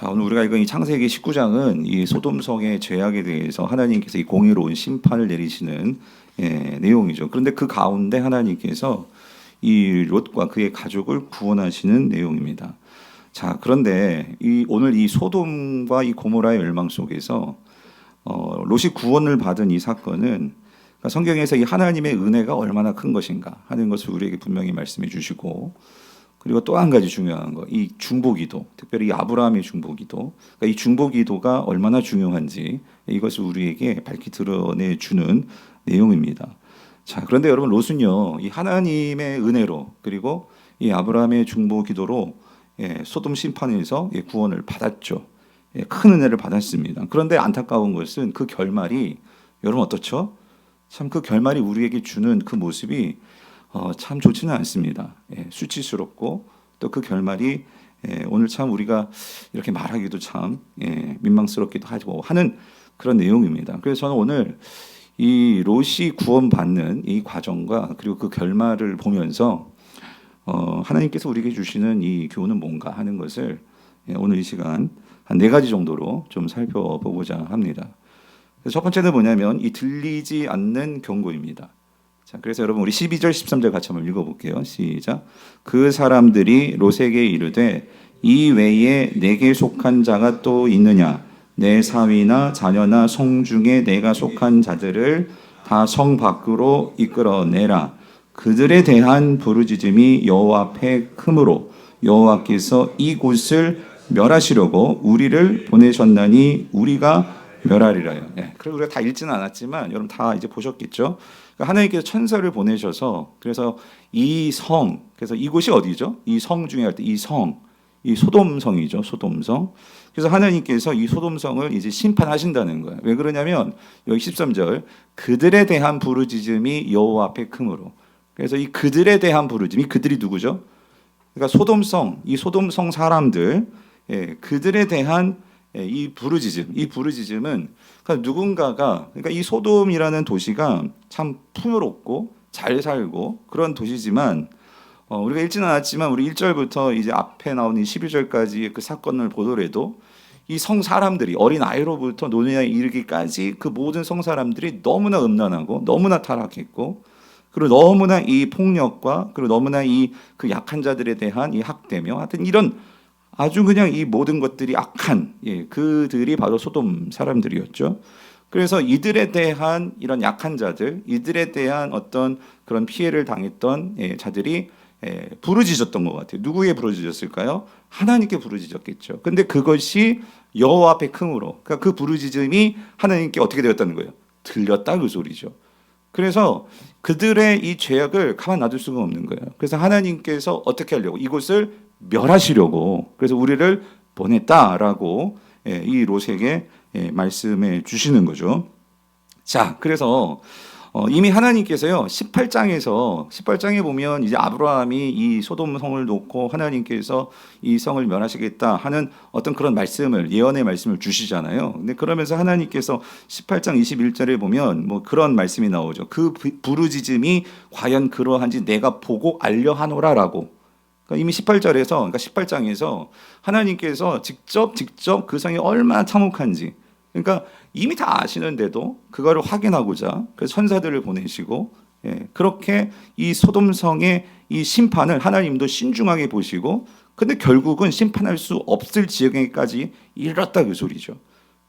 자, 오늘 우리가 읽은 이 창세기 19장은 이 소돔성의 죄악에 대해서 하나님께서 이 공의로운 심판을 내리시는 내용이죠. 그런데 그 가운데 하나님께서 이 롯과 그의 가족을 구원하시는 내용입니다. 자, 그런데 오늘 이 소돔과 이 고모라의 멸망 속에서 롯이 구원을 받은 이 사건은 성경에서 이 하나님의 은혜가 얼마나 큰 것인가 하는 것을 우리에게 분명히 말씀해 주시고, 그리고 또 한 가지 중요한 거, 이 중보기도, 특별히 이 아브라함의 중보기도, 그러니까 이 중보기도가 얼마나 중요한지 이것을 우리에게 밝히 드러내 주는 내용입니다. 자, 그런데 여러분, 롯은요, 이 하나님의 은혜로, 그리고 이 아브라함의 중보기도로 소돔 심판에서 구원을 받았죠. 큰 은혜를 받았습니다. 그런데 안타까운 것은 그 결말이, 여러분 어떻죠? 참 그 결말이 우리에게 주는 그 모습이 참 좋지는 않습니다. 수치스럽고, 또 그 결말이 오늘 참 우리가 이렇게 말하기도 참 민망스럽기도 하고 하는 그런 내용입니다. 그래서 저는 오늘 이 롯이 구원받는 이 과정과 그리고 그 결말을 보면서 하나님께서 우리에게 주시는 이 교훈은 뭔가 하는 것을 오늘 이 시간 한 4가지 정도로 좀 살펴보고자 합니다. 첫 번째는 뭐냐면 이 들리지 않는 경고입니다. 자, 그래서 여러분 우리 12절 13절 같이 한번 읽어볼게요. 시작. 그 사람들이 롯에게 이르되 이 외에 내게 속한 자가 또 있느냐? 내 사위나 자녀나 성 중에 내가 속한 자들을 다 성 밖으로 이끌어내라. 그들에 대한 부르짖음이 여호와 앞에 크므로 여호와께서 이곳을 멸하시려고 우리를 보내셨나니 우리가 멸하리라요. 그래서 우리가 다 읽지는 않았지만 여러분 다 이제 보셨겠죠. 그러니까 하나님께서 천사를 보내셔서, 그래서 이 성, 그래서 이곳이 어디죠? 이 성 중에 할 때 이 성, 이 소돔성이죠. 소돔성. 그래서 하나님께서 이 소돔성을 이제 심판하신다는 거예요. 왜 그러냐면 여기 13절 그들에 대한 부르짖음이 여호와 앞에 크므로. 그래서 이 그들에 대한 부르짖음, 이 그들이 누구죠? 그러니까 소돔성, 이 소돔성 사람들, 그들에 대한 이 부르짖음은 그러니까 누군가가, 그러니까 이 소돔이라는 도시가 참 풍요롭고 잘 살고 그런 도시지만 우리가 읽지는 않았지만 우리 1절부터 이제 앞에 나오는 12절까지의 그 사건을 보더라도 이 성 사람들이 어린 아이로부터 노년에 이르기까지 그 모든 성 사람들이 너무나 음란하고 너무나 타락했고, 그리고 너무나 이 폭력과 그리고 너무나 이 그 약한 자들에 대한 이 학대며 하여튼 이런 아주 그냥 이 모든 것들이 악한 그들이 바로 소돔 사람들이었죠. 그래서 이들에 대한 이런 약한 자들, 이들에 대한 어떤 그런 피해를 당했던 자들이 부르짖었던 것 같아요. 누구에 부르짖었을까요? 하나님께 부르짖었겠죠. 근데 그것이 여호와 앞에 크므로, 그러니까 그 부르짖음이 하나님께 어떻게 되었다는 거예요? 들렸다, 그 소리죠. 그래서 그들의 이 죄악을 가만 놔둘 수가 없는 거예요. 그래서 하나님께서 어떻게 하려고? 이곳을 멸하시려고, 그래서 우리를 보냈다라고 이 롯에게 말씀해 주시는 거죠. 자, 그래서 이미 하나님께서요 18장에 보면 이제 아브라함이 이 소돔 성을 놓고 하나님께서 이 성을 멸하시겠다 하는 어떤 그런 말씀을, 예언의 말씀을 주시잖아요. 근데 그러면서 하나님께서 18장 21절에 보면 뭐 그런 말씀이 나오죠. 그 부르짖음이 과연 그러한지 내가 보고 알려 하노라라고. 그러니까 이미 18절에서, 그러니까 18장에서 하나님께서 직접 그 성이 얼마나 참혹한지, 그러니까 이미 다 아시는데도 그거를 확인하고자 그 천사들을 보내시고, 그렇게 이 소돔성의 이 심판을 하나님도 신중하게 보시고, 근데 결국은 심판할 수 없을 지경에까지 이르렀다, 그 소리죠.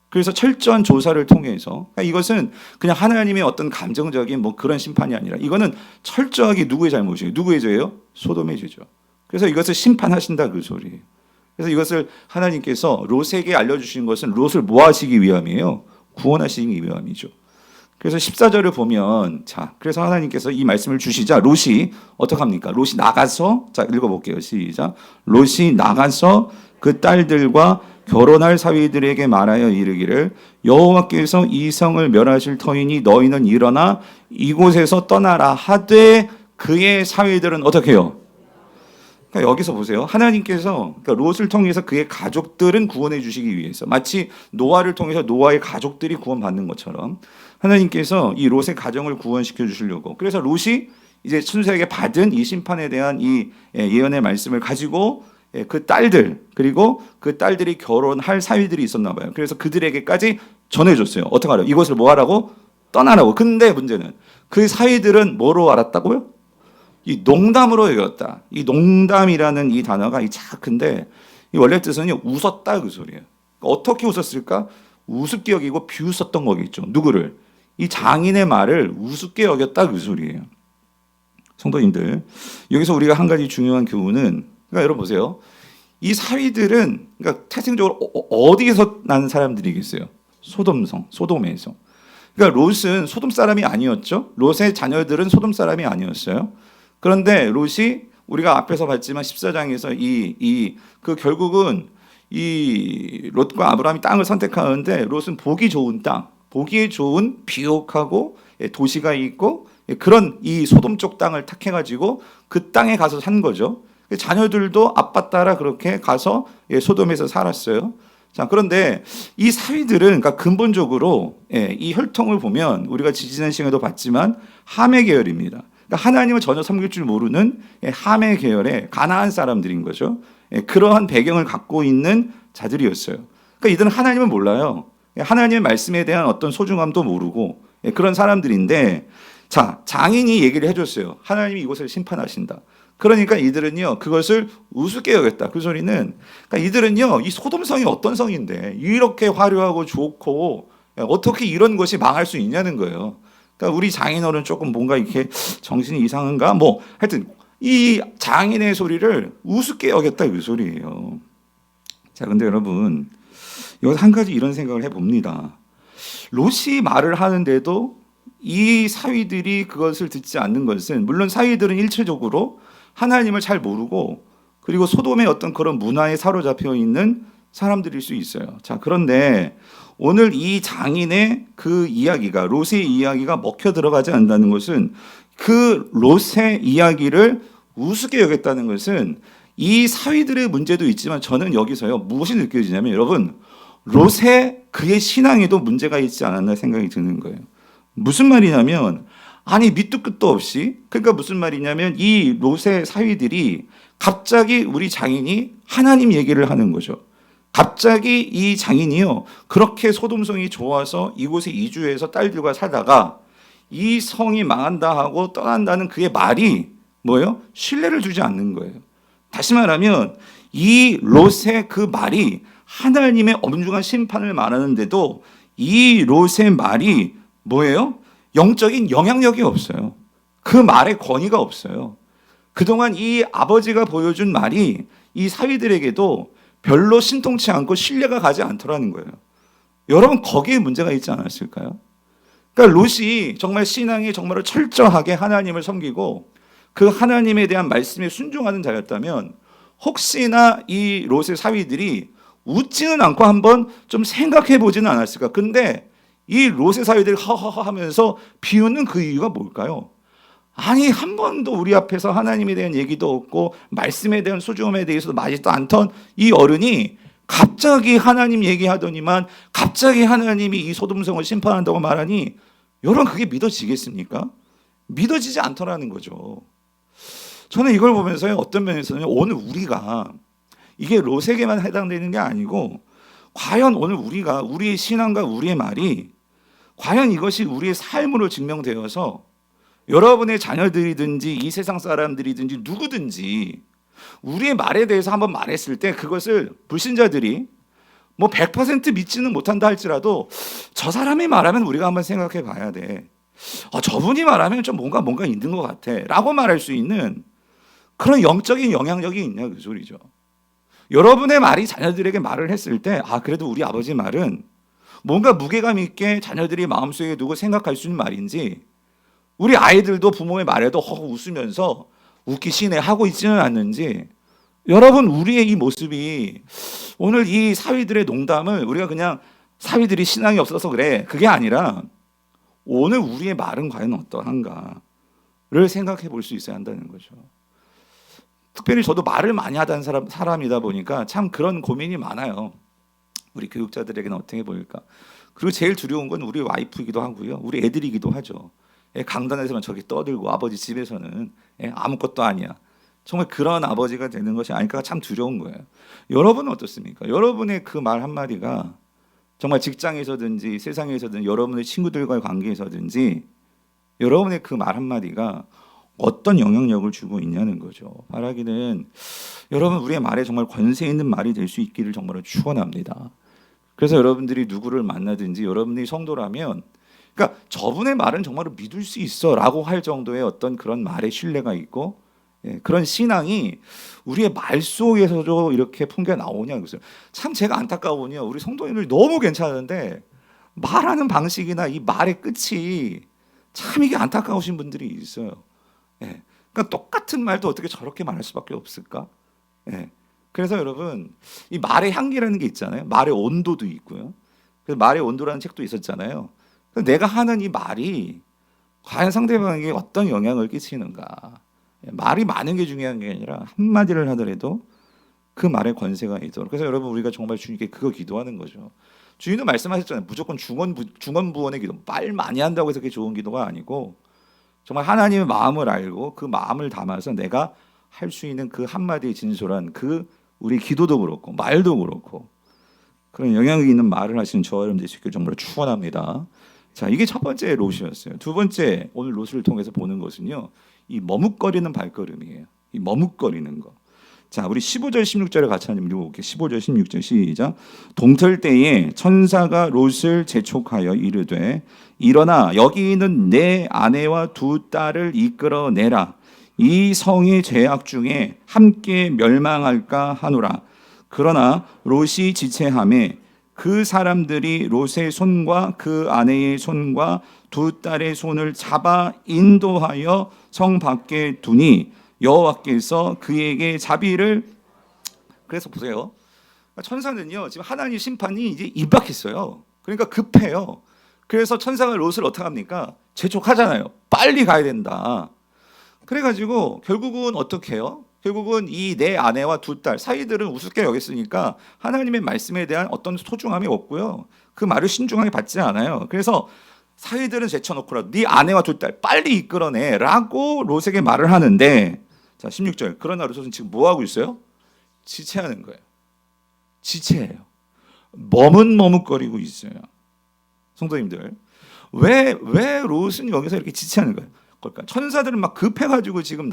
그래서 철저한 조사를 통해서, 그러니까 이것은 그냥 하나님의 어떤 감정적인 뭐 그런 심판이 아니라 이거는 철저하게 누구의 잘못이에요? 누구의 죄예요? 소돔의 죄죠. 그래서 이것을 심판하신다, 그 소리예요. 그래서 이것을 하나님께서 롯에게 알려주신 것은 롯을 뭐 하시기 위함이에요? 구원하시기 위함이죠. 그래서 14절을 보면, 자, 그래서 하나님께서 이 말씀을 주시자 롯이 어떡합니까? 롯이 나가서, 자, 읽어볼게요. 시작. 롯이 나가서 그 딸들과 결혼할 사위들에게 말하여 이르기를 여호와께서 이 성을 멸하실 터이니 너희는 일어나 이곳에서 떠나라 하되 그의 사위들은 어떻게 해요? 그러니까 여기서 보세요. 하나님께서, 그러니까 롯을 통해서 그의 가족들은 구원해 주시기 위해서, 마치 노아를 통해서 노아의 가족들이 구원받는 것처럼 하나님께서 이 롯의 가정을 구원시켜 주시려고, 그래서 롯이 이제 천사에게 받은 이 심판에 대한 이 예언의 말씀을 가지고 그 딸들 그리고 그 딸들이 결혼할 사위들이 있었나 봐요. 그래서 그들에게까지 전해줬어요. 어떻게 하라고? 이것을 뭐 하라고? 떠나라고. 근데 문제는 그 사위들은 뭐로 알았다고요? 이 농담으로 여겼다. 이 농담이라는 이 단어가 이 작은데 이 원래 뜻은요 웃었다 그 소리예요. 어떻게 웃었을까? 우습게 여기고 비웃었던 거겠죠. 누구를? 이 장인의 말을 우습게 여겼다 그 소리예요. 성도님들, 여기서 우리가 한 가지 중요한 교훈은, 그러니까 여러분 보세요. 이 사위들은 그러니까 태생적으로 어디에서 난 사람들이겠어요? 소돔성, 소돔에서. 그러니까 롯은 소돔 사람이 아니었죠. 롯의 자녀들은 소돔 사람이 아니었어요. 그런데 롯이 우리가 앞에서 봤지만 14장에서 그 결국은 이 롯과 아브라함이 땅을 선택하는데 롯은 보기 좋은 땅, 보기 좋은 비옥하고 도시가 있고 그런 이 소돔 쪽 땅을 택해가지고 그 땅에 가서 산 거죠. 자녀들도 아빠 따라 그렇게 가서 소돔에서 살았어요. 자, 그런데 이 사위들은 그러니까 근본적으로 이 혈통을 보면 우리가 지지난 시간에도 봤지만 함의 계열입니다. 그러니까 하나님을 전혀 섬길 줄 모르는 함의 계열의 가나안 사람들인 거죠. 그러한 배경을 갖고 있는 자들이었어요. 그러니까 이들은 하나님을 몰라요. 하나님의 말씀에 대한 어떤 소중함도 모르고 그런 사람들인데, 자, 장인이 얘기를 해줬어요. 하나님이 이곳을 심판하신다. 그러니까 이들은요 그것을 우습게 여겼다. 그 소리는 그러니까 이들은요 이 소돔성이 어떤 성인데 이렇게 화려하고 좋고 어떻게 이런 것이 망할 수 있냐는 거예요. 그러니까 우리 장인어른 조금 뭔가 이렇게 정신이 이상한가? 뭐 하여튼 이 장인의 소리를 우습게 여겼다 그 소리예요. 자, 근데 여러분 여기서 한 가지 이런 생각을 해봅니다. 롯이 말을 하는데도 이 사위들이 그것을 듣지 않는 것은, 물론 사위들은 일체적으로 하나님을 잘 모르고 그리고 소돔의 어떤 그런 문화에 사로잡혀 있는 사람들일 수 있어요. 자, 그런데 오늘 이 장인의 그 이야기가, 롯의 이야기가 먹혀 들어가지 않는다는 것은, 그 롯의 이야기를 우습게 여겼다는 것은 이 사위들의 문제도 있지만 저는 여기서요 무엇이 느껴지냐면, 여러분 롯의 그의 신앙에도 문제가 있지 않았나 생각이 드는 거예요. 무슨 말이냐면, 아니 밑도 끝도 없이, 그러니까 무슨 말이냐면 이 롯의 사위들이 갑자기 우리 장인이 하나님 얘기를 하는 거죠. 갑자기 이 장인이요 그렇게 소돔성이 좋아서 이곳에 이주해서 딸들과 살다가 이 성이 망한다 하고 떠난다는 그의 말이 뭐예요? 신뢰를 주지 않는 거예요. 다시 말하면 이 롯의 그 말이 하나님의 엄중한 심판을 말하는데도 이 롯의 말이 뭐예요? 영적인 영향력이 없어요. 그 말에 권위가 없어요. 그동안 이 아버지가 보여준 말이 이 사위들에게도 별로 신통치 않고 신뢰가 가지 않더라는 거예요. 여러분 거기에 문제가 있지 않았을까요? 그러니까 롯이 정말 신앙이 정말로 철저하게 하나님을 섬기고 그 하나님에 대한 말씀에 순종하는 자였다면 혹시나 이 롯의 사위들이 웃지는 않고 한번 좀 생각해 보지는 않았을까? 근데 이 롯의 사위들이 허허허 하면서 비웃는 그 이유가 뭘까요? 아니 한 번도 우리 앞에서 하나님에 대한 얘기도 없고 말씀에 대한 소중함에 대해서도 말하지도 않던 이 어른이 갑자기 하나님 얘기하더니만 갑자기 하나님이 이 소돔성을 심판한다고 말하니, 여러분 그게 믿어지겠습니까? 믿어지지 않더라는 거죠. 저는 이걸 보면서요 어떤 면에서는 오늘 우리가 이게 롯에게만 해당되는 게 아니고, 과연 오늘 우리가 우리의 신앙과 우리의 말이 과연 이것이 우리의 삶으로 증명되어서 여러분의 자녀들이든지 이 세상 사람들이든지 누구든지 우리의 말에 대해서 한번 말했을 때 그것을 불신자들이 뭐 100% 믿지는 못한다 할지라도 저 사람이 말하면 우리가 한번 생각해 봐야 돼. 저분이 말하면 좀 뭔가 있는 것 같아 라고 말할 수 있는 그런 영적인 영향력이 있냐 그 소리죠. 여러분의 말이 자녀들에게 말을 했을 때 그래도 우리 아버지 말은 뭔가 무게감 있게 자녀들이 마음속에 두고 생각할 수 있는 말인지, 우리 아이들도 부모의 말에도 허허 웃으면서 웃기시네 하고 있지는 않는지, 여러분 우리의 이 모습이 오늘 이 사위들의 농담을 우리가 그냥 사위들이 신앙이 없어서 그래 그게 아니라 오늘 우리의 말은 과연 어떠한가를 생각해 볼 수 있어야 한다는 거죠. 특별히 저도 말을 많이 하던 사람이다 보니까 참 그런 고민이 많아요. 우리 교육자들에게는 어떻게 보일까. 그리고 제일 두려운 건 우리 와이프이기도 하고요, 우리 애들이기도 하죠. 강단에서만 저렇게 떠들고 아버지 집에서는 아무것도 아니야. 정말 그런 아버지가 되는 것이 아닐까 참 두려운 거예요. 여러분은 어떻습니까? 여러분의 그 말 한마디가 정말 직장에서든지 세상에서든 여러분의 친구들과의 관계에서든지 여러분의 그 말 한마디가 어떤 영향력을 주고 있냐는 거죠. 바라기는 여러분 우리의 말에 정말 권세 있는 말이 될 수 있기를 정말로 축원합니다. 그래서 여러분들이 누구를 만나든지 여러분들이 성도라면 그러니까 저분의 말은 정말로 믿을 수 있어라고 할 정도의 어떤 그런 말에 신뢰가 있고 그런 신앙이 우리의 말 속에서도 이렇게 풍겨 나오냐 그랬어요. 참 제가 안타까운요. 우리 성도님들 너무 괜찮은데 말하는 방식이나 이 말의 끝이 참 이게 안타까우신 분들이 있어요. 그러니까 똑같은 말도 어떻게 저렇게 말할 수밖에 없을까? 그래서 여러분 이 말의 향기라는 게 있잖아요. 말의 온도도 있고요. 그래서 말의 온도라는 책도 있었잖아요. 내가 하는 이 말이 과연 상대방에게 어떤 영향을 끼치는가? 말이 많은 게 중요한 게 아니라 한마디를 하더라도 그 말에 권세가 있도록. 그래서 여러분 우리가 정말 주님께 그거 기도하는 거죠. 주님도 말씀하셨잖아요. 무조건 중언부언의 기도, 말 많이 한다고 해서 그게 좋은 기도가 아니고 정말 하나님의 마음을 알고 그 마음을 담아서 내가 할 수 있는 그 한마디의 진솔한 그 우리 기도도 그렇고 말도 그렇고 그런 영향이 있는 말을 하시는 저와 여러분 되시길 정말 축원합니다. 자, 이게 첫 번째 롯이었어요. 두 번째 오늘 롯을 통해서 보는 것은요. 이 머뭇거리는 발걸음이에요. 이 머뭇거리는 거. 자, 우리 15절 16절을 같이 한번 읽어볼게요. 15절 16절 시작. 동틀 때에 천사가 롯을 재촉하여 이르되 일어나 여기 있는 내 아내와 두 딸을 이끌어내라. 이 성의 죄악 중에 함께 멸망할까 하노라. 그러나 롯이 지체하매 그 사람들이 롯의 손과 그 아내의 손과 두 딸의 손을 잡아 인도하여 성 밖에 두니 여호와께서 그에게 자비를. 그래서 보세요. 천사는요 지금 하나님 심판이 이제 임박했어요. 그러니까 급해요. 그래서 천사가 롯을 어떻게 합니까? 재촉하잖아요. 빨리 가야 된다. 그래가지고 결국은 어떻게 해요? 결국은 이 내 아내와 두 딸 사이들은 우습게 여겼으니까 하나님의 말씀에 대한 어떤 소중함이 없고요. 그 말을 신중하게 받지 않아요. 그래서 사이들은 제쳐놓고라도 네 아내와 두 딸 빨리 이끌어내라고 롯에게 말을 하는데 자 16절 그러나 롯은 지금 뭐 하고 있어요? 지체하는 거예요. 지체해요. 머뭇머뭇거리고 있어요. 성도님들 왜 롯은 여기서 이렇게 지체하는 거예요? 그러니까 천사들은 막 급해가지고 지금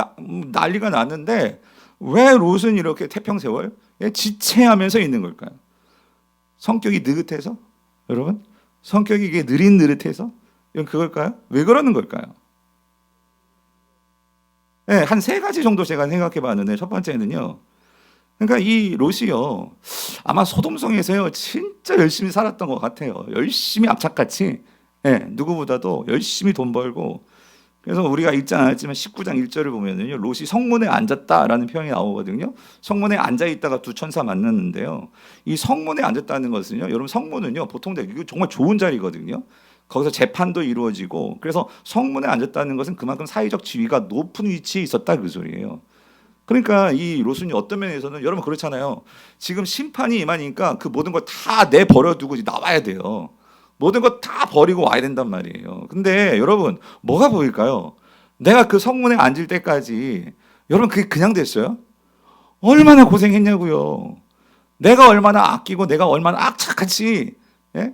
난리가 났는데 왜 롯은 이렇게 태평세월 지체하면서 있는 걸까요? 성격이 느긋해서? 여러분 성격이 이게 느릿느릿해서? 이건 그걸까요? 왜 그러는 걸까요? 한 세 가지 정도 제가 생각해 봤는데 첫 번째는요. 그러니까 이 롯이요. 아마 소돔성에서요. 진짜 열심히 살았던 것 같아요. 열심히 악착같이 누구보다도 열심히 돈 벌고 그래서 우리가 읽지 않았지만 19장 1절을 보면은요. 롯이 성문에 앉았다라는 표현이 나오거든요. 성문에 앉아 있다가 두 천사 만났는데요. 이 성문에 앉았다는 것은요. 여러분 성문은요. 보통 이거 정말 좋은 자리거든요. 거기서 재판도 이루어지고 그래서 성문에 앉았다는 것은 그만큼 사회적 지위가 높은 위치에 있었다 그 소리예요. 그러니까 이 롯은 어떤 면에서는 여러분 그렇잖아요. 지금 심판이 임하니까 그 모든 걸 다 내버려두고 나와야 돼요. 모든 거 다 버리고 와야 된단 말이에요. 근데 여러분 뭐가 보일까요? 내가 그 성문에 앉을 때까지 여러분 그게 그냥 됐어요? 얼마나 고생했냐고요. 내가 얼마나 아끼고 내가 얼마나 악착같이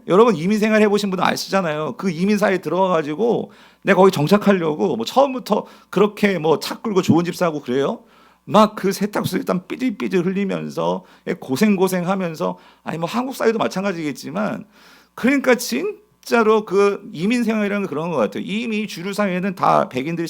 여러분 이민생활 해보신 분은 아시잖아요. 그 이민사에 들어가가지고 내가 거기 정착하려고 뭐 처음부터 그렇게 뭐 차 끌고 좋은 집 사고 그래요? 막 그 세탁소 일단 삐질삐질 흘리면서 고생하면서 아니 뭐 한국 사회도 마찬가지겠지만 그러니까 진짜로 그 이민 생활이라는 게 그런 것 같아요. 이미 주류 사회는 다 백인들이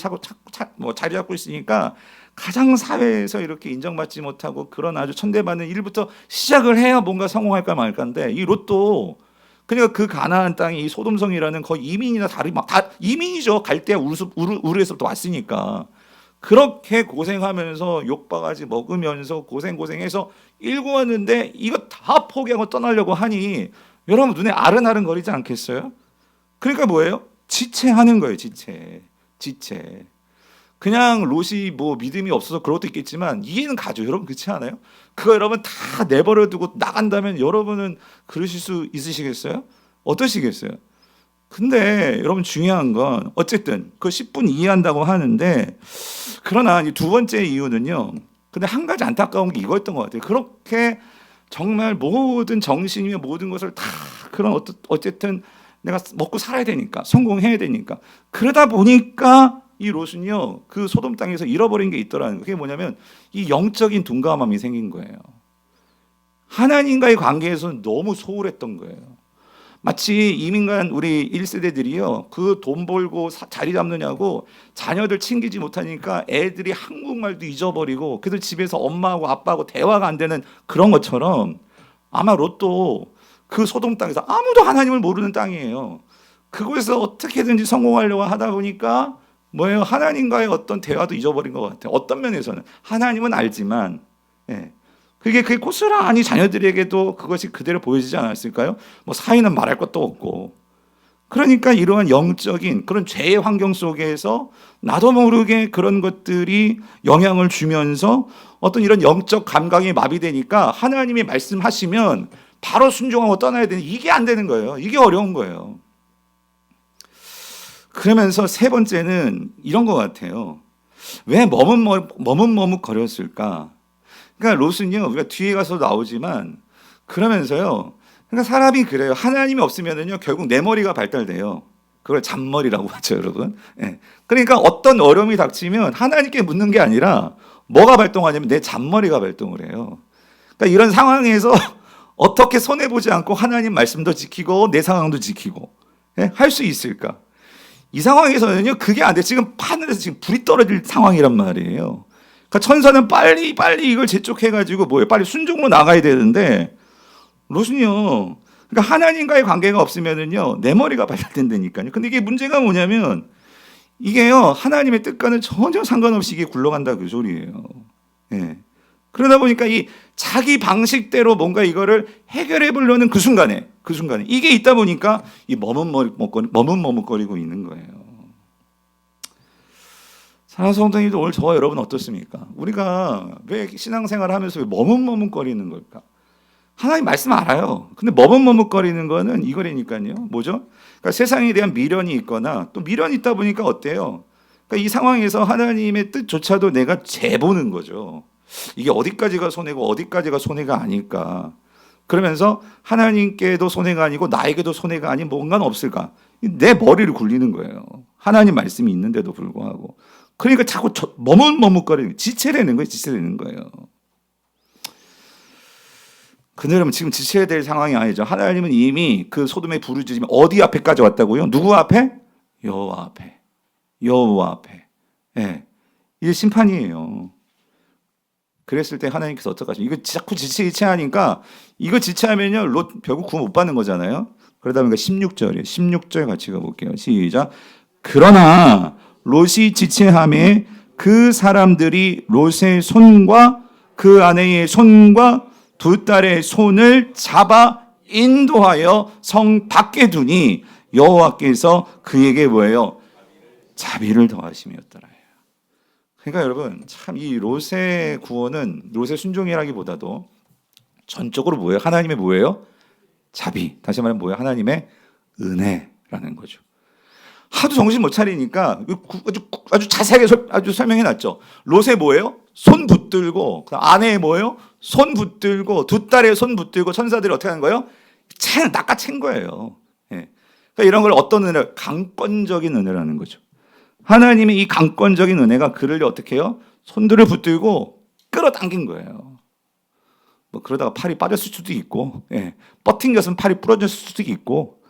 뭐 자리 잡고 있으니까 가장 사회에서 이렇게 인정받지 못하고 그런 아주 천대받는 일부터 시작을 해야 뭔가 성공할까 말까인데 이 롯도 그러니까 그 가나안 땅이 이 소돔성이라는 거의 이민이나 다른 다 이민이죠. 갈대아 우르에서부터 왔으니까 그렇게 고생하면서 욕바가지 먹으면서 고생해서 일구 왔는데 이거 다 포기하고 떠나려고 하니 여러분 눈에 아른아른 거리지 않겠어요? 그러니까 뭐예요? 지체하는 거예요. 지체. 그냥 롯이 뭐 믿음이 없어서 그런 것도 있겠지만 이해는 가죠. 여러분 그렇지 않아요? 그거 여러분 다 내버려두고 나간다면 여러분은 그러실 수 있으시겠어요? 어떠시겠어요? 근데 여러분 중요한 건 어쨌든 그 10분 이해한다고 하는데 그러나 이 두 번째 이유는요. 근데 한 가지 안타까운 게 이거였던 것 같아요. 그렇게 정말 모든 정신이며 모든 것을 다 그런 어쨌든 내가 먹고 살아야 되니까 성공해야 되니까 그러다 보니까 이 롯은요 그 소돔 땅에서 잃어버린 게 있더라는 거. 그게 뭐냐면 이 영적인 둔감함이 생긴 거예요. 하나님과의 관계에서는 너무 소홀했던 거예요. 마치 이민간 우리 1세대들이요 그 돈 벌고 자리 잡느냐고 자녀들 챙기지 못하니까 애들이 한국말도 잊어버리고 그래서 집에서 엄마하고 아빠하고 대화가 안 되는 그런 것처럼 아마 롯도 그 소돔 땅에서 아무도 하나님을 모르는 땅이에요. 그곳에서 어떻게든지 성공하려고 하다 보니까 뭐예요? 하나님과의 어떤 대화도 잊어버린 것 같아요. 어떤 면에서는 하나님은 알지만 그게 고스란히 자녀들에게도 그것이 그대로 보여지지 않았을까요? 뭐 사이는 말할 것도 없고. 그러니까 이러한 영적인 그런 죄의 환경 속에서 나도 모르게 그런 것들이 영향을 주면서 어떤 이런 영적 감각이 마비되니까 하나님이 말씀하시면 바로 순종하고 떠나야 되는 이게 안 되는 거예요. 이게 어려운 거예요. 그러면서 세 번째는 이런 것 같아요. 왜 머뭇머뭇 거렸을까? 그러니까 롯은요, 우리가 뒤에 가서 나오지만 그러면서요, 그러니까 사람이 그래요. 하나님이 없으면은요, 결국 내 머리가 발달돼요. 그걸 잔머리라고 하죠, 여러분. 예. 그러니까 어떤 어려움이 닥치면 하나님께 묻는 게 아니라 뭐가 발동하냐면 내 잔머리가 발동을 해요. 그러니까 이런 상황에서 어떻게 손해보지 않고 하나님 말씀도 지키고 내 상황도 지키고 할 수 있을까? 이 상황에서는요, 그게 안 돼. 지금 하늘에서 지금 불이 떨어질 상황이란 말이에요. 그러니까 천사는 빨리 이걸 재촉해가지고 빨리 순종으로 나가야 되는데 롯은요. 그러니까 하나님과의 관계가 없으면은요 내 머리가 발달된다니까요. 근데 이게 문제가 뭐냐면 이게요 하나님의 뜻과는 전혀 상관없이 이게 굴러간다 그 소리예요. 예. 그러다 보니까 이 자기 방식대로 뭔가 이거를 해결해 보려는 그 순간에 이게 있다 보니까 이 머뭇머뭇거리고 있는 거예요. 사랑하는 성도님들 오늘 저와 여러분 어떻습니까? 우리가 왜 신앙생활을 하면서 왜 머뭇머뭇거리는 걸까? 하나님 말씀 알아요. 근데 머뭇머뭇거리는 거는 이거라니까요. 뭐죠? 그러니까 세상에 대한 미련이 있거나 또 미련이 있다 보니까 어때요? 그러니까 이 상황에서 하나님의 뜻조차도 내가 재보는 거죠. 이게 어디까지가 손해고 어디까지가 손해가 아닐까? 그러면서 하나님께도 손해가 아니고 나에게도 손해가 아닌 뭔가는 없을까? 내 머리를 굴리는 거예요. 하나님 말씀이 있는데도 불구하고. 그러니까 자꾸 머뭇머뭇거리는 지체되는 거예요. 그들은 지금 지체해야 될 상황이 아니죠. 하나님은 이미 그 소돔의 부르짖음이 어디 앞에까지 왔다고요? 누구 앞에? 여호와 앞에. 예. 이게 심판이에요. 그랬을 때 하나님께서 어떡하시죠? 이거 자꾸 지체하니까 이거 지체하면요 롯 결국 구원 못 받는 거잖아요. 그러다 보니까 16절이에요. 16절 같이 가볼게요. 시작. 그러나 롯이 지체함에 그 사람들이 롯의 손과 그 아내의 손과 두 딸의 손을 잡아 인도하여 성 밖에 두니 여호와께서 그에게 뭐예요? 자비를 더하심이었더라. 그러니까 여러분 참 이 롯의 구원은 롯의 순종이라기보다도 전적으로 뭐예요? 하나님의 뭐예요? 자비. 다시 말하면 뭐예요? 하나님의 은혜라는 거죠. 하도 정신 못 차리니까 아주 자세하게 아주 설명해 놨죠. 롯의 뭐예요? 손 붙들고 아내의 뭐예요? 손 붙들고 두 딸의 손 붙들고 천사들이 어떻게 하는 거예요? 낚아챈 거예요. 예. 그러니까 이런 걸 어떤 은혜? 강권적인 은혜라는 거죠. 하나님의 이 강권적인 은혜가 그를 어떻게 해요? 손들을 붙들고 끌어당긴 거예요. 뭐 그러다가 팔이 빠졌을 수도 있고, 버팅겼으면 팔이 부러졌을 수도 있고.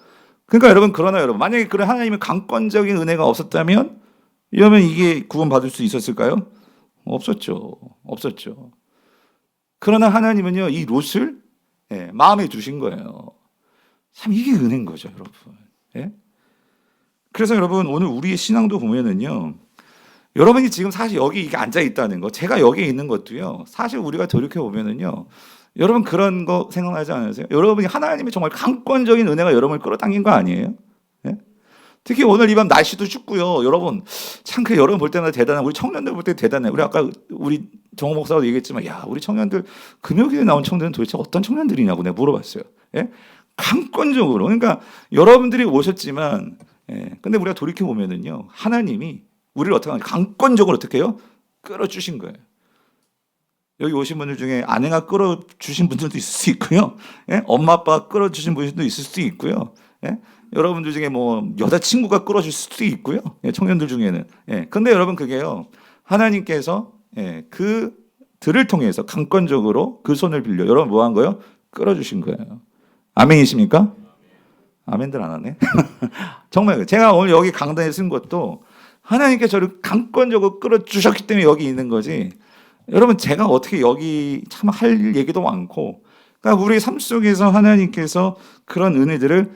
그러니까 그러나 여러분, 만약에 그런 하나님의 강권적인 은혜가 없었다면, 이러면 이게 구원받을 수 있었을까요? 없었죠. 그러나 하나님은요, 이 롯을 마음에 두신 거예요. 참 이게 은혜인 거죠, 여러분. 예? 그래서 여러분 오늘 우리의 신앙도 보면은요, 여러분이 지금 사실 여기 이게 앉아 있다는 거, 제가 여기 있는 것도요, 사실 우리가 돌이켜 보면은요, 여러분 그런 거 생각나지 않으세요? 여러분이 하나님의 정말 강권적인 은혜가 여러분을 끌어당긴 거 아니에요? 예? 특히 오늘 이 밤 날씨도 춥고요, 여러분 참 그 여러분 볼 때마다 대단한, 우리 청년들 볼 때 대단해. 우리 아까 우리 정호 목사도 얘기했지만, 야 우리 청년들 금요일에 나온 청년들은 도대체 어떤 청년들이냐고 내가 물어봤어요. 예? 강권적으로. 그러니까 여러분들이 오셨지만, 근데 우리가 돌이켜 보면은요, 하나님이 우리를 어떻게 하냐, 강권적으로 어떻게 해요? 끌어주신 거예요. 여기 오신 분들 중에 아내가 끌어주신 분들도 있을 수 있고요, 엄마 아빠가 끌어주신 분들도 있을 수도 있고요, 여러분들 중에 뭐 여자친구가 끌어줄 수도 있고요, 청년들 중에는. 근데 여러분 그게요, 하나님께서 그들을 통해서 강권적으로 그 손을 빌려 여러분 뭐 한 거예요? 끌어주신 거예요. 아멘이십니까? 아멘들 안 하네. 정말 제가 오늘 여기 강단에 쓴 것도 하나님께 저를 강권적으로 끌어주셨기 때문에 여기 있는 거지. 여러분 제가 어떻게 여기 참 할 얘기도 많고, 그러니까 우리 삶 속에서 하나님께서 그런 은혜들을